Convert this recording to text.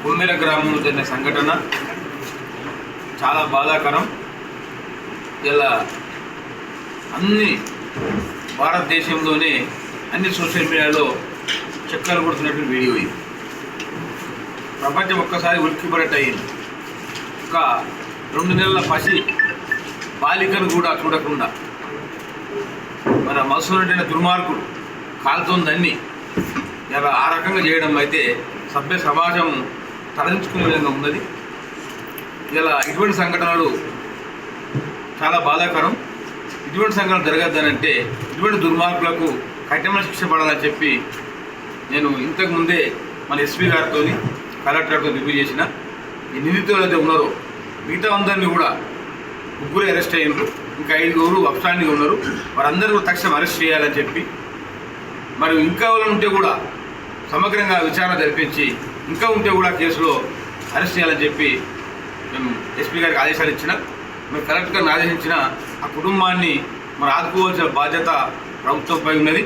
కుమ్మెర గ్రామంలో జరిగిన సంఘటన చాలా బాధాకరం. ఇలా అన్ని భారతదేశంలోనే అన్ని సోషల్ మీడియాలో చక్కర్లు కొడుతున్నటువంటి వీడియో ఇది. ప్రపంచం ఒక్కసారి ఉలిక్కిపడేట్టు అయింది. ఒక 2 నెలల పసి బాలికను కూడా చూడకుండా మన మత్స్యుడైన దుర్మార్గుడు కాలుతోందన్ని ఇలా ఆ రకంగా చేయడం అయితే సభ్య సమాజం తలదించుకునే విధంగా ఉన్నది. ఇలా ఇటువంటి సంఘటనలు చాలా బాధాకరం. ఇటువంటి సంఘటనలు జరగద్దనంటే ఇటువంటి దుర్మార్గులకు కఠినమైన శిక్ష పడాలని చెప్పి నేను ఇంతకుముందే మన ఎస్పీ గారితో కలెక్టర్ గారితో రివ్యూ చేసిన. ఈ నిందితులు అయితే ఉన్నారో మిగతా అందరినీ కూడా 3 అరెస్ట్ అయ్యారు, ఇంకా 5 అబ్స్టాండింగ్ ఉన్నారు. వారందరూ తక్షణం అరెస్ట్ చేయాలని చెప్పి, మరి ఇంకా ఉంటే కూడా సమగ్రంగా విచారణ జరిపించి ఇంకా ఉంటే కూడా కేసులో అరెస్ట్ చేయాలని చెప్పి మేము ఎస్పీ గారికి ఆదేశాలు ఇచ్చిన. మరి కలెక్టర్ గారిని ఆదేశించిన ఆ కుటుంబాన్ని మరి ఆదుకోవాల్సిన బాధ్యత ప్రభుత్వంపై ఉన్నది.